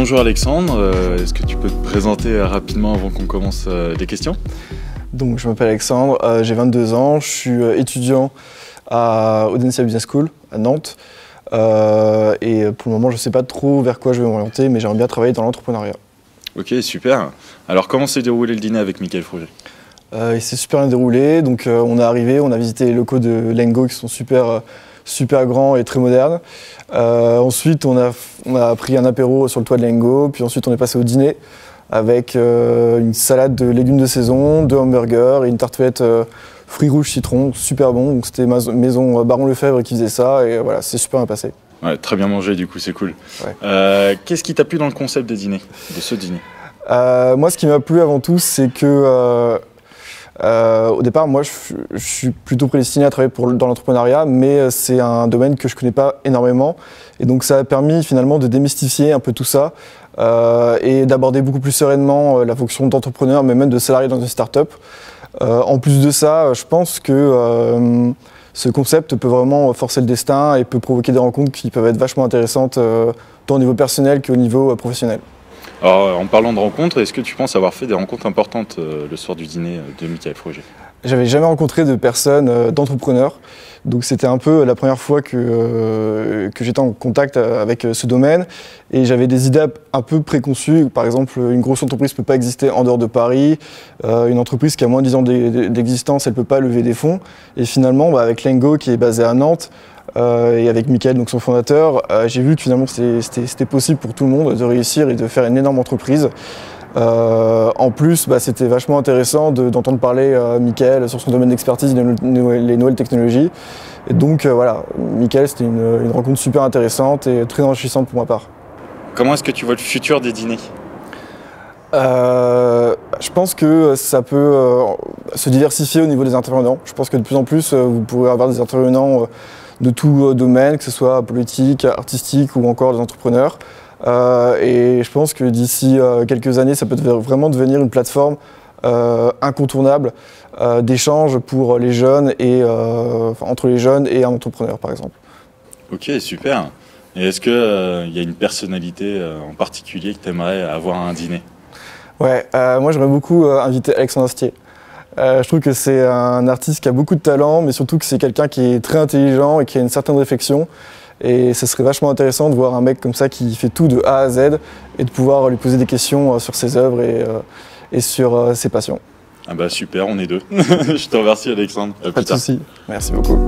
Bonjour Alexandre, est-ce que tu peux te présenter rapidement avant qu'on commence les questions? Donc, je m'appelle Alexandre, j'ai 22 ans, je suis étudiant à Audencia Business School à Nantes. Et pour le moment, je ne sais pas trop vers quoi je vais m'orienter, mais j'aimerais bien travailler dans l'entrepreneuriat. Ok, super. Alors comment s'est déroulé le dîner avec Mickaël Froger? Il s'est super bien déroulé, donc on est arrivé, on a visité les locaux de Lengo qui sont super grands et très modernes. Ensuite, on a pris un apéro sur le toit de Lengo, puis ensuite on est passé au dîner avec une salade de légumes de saison, 2 hamburgers et une tartelette fruits rouges citron, super bon. Donc c'était maison Baron Lefebvre qui faisait ça et voilà, c'est super bien passé. Ouais, très bien mangé du coup, c'est cool. Ouais. Qu'est-ce qui t'a plu dans le concept des dîners, de ce dîner? Moi, ce qui m'a plu avant tout, c'est que au départ, moi, je suis plutôt prédestiné à travailler dans l'entrepreneuriat, mais c'est un domaine que je ne connais pas énormément. Et donc, ça a permis finalement de démystifier un peu tout ça et d'aborder beaucoup plus sereinement la fonction d'entrepreneur, mais même de salarié dans une start-up. En plus de ça, je pense que ce concept peut vraiment forcer le destin et peut provoquer des rencontres qui peuvent être vachement intéressantes, tant au niveau personnel qu'au niveau professionnel. Alors, en parlant de rencontres, est-ce que tu penses avoir fait des rencontres importantes le soir du dîner de Mickaël Froger? J'avais jamais rencontré de personnes, d'entrepreneurs, donc c'était un peu la première fois que j'étais en contact avec ce domaine et j'avais des idées un peu préconçues. Par exemple, une grosse entreprise ne peut pas exister en dehors de Paris, une entreprise qui a moins de 10 ans d'existence, elle ne peut pas lever des fonds. Et finalement, avec Lengo qui est basé à Nantes, et avec Mickaël, donc son fondateur, j'ai vu que finalement c'était possible pour tout le monde de réussir et de faire une énorme entreprise. En plus, c'était vachement intéressant d'entendre parler Mickaël sur son domaine d'expertise, les nouvelles technologies. Et donc voilà, Mickaël, c'était une rencontre super intéressante et très enrichissante pour ma part. Comment est-ce que tu vois le futur des dîners? Je pense que ça peut se diversifier au niveau des intervenants. Je pense que de plus en plus, vous pourrez avoir des intervenants de tout domaine, que ce soit politique, artistique ou encore des entrepreneurs. Et je pense que d'ici quelques années, ça peut vraiment devenir une plateforme incontournable d'échange pour les jeunes et entre les jeunes et un entrepreneur, par exemple. Ok, super. Et est-ce qu'il y a une personnalité en particulier que tu aimerais avoir à un dîner? Ouais, moi j'aimerais beaucoup inviter Alexandre Astier. Je trouve que c'est un artiste qui a beaucoup de talent, mais surtout que c'est quelqu'un qui est très intelligent et qui a une certaine réflexion. Et ce serait vachement intéressant de voir un mec comme ça qui fait tout de A à Z et de pouvoir lui poser des questions sur ses œuvres et sur ses passions. Ah bah super, on est deux. Je te remercie Alexandre. Pas de souci. Merci beaucoup.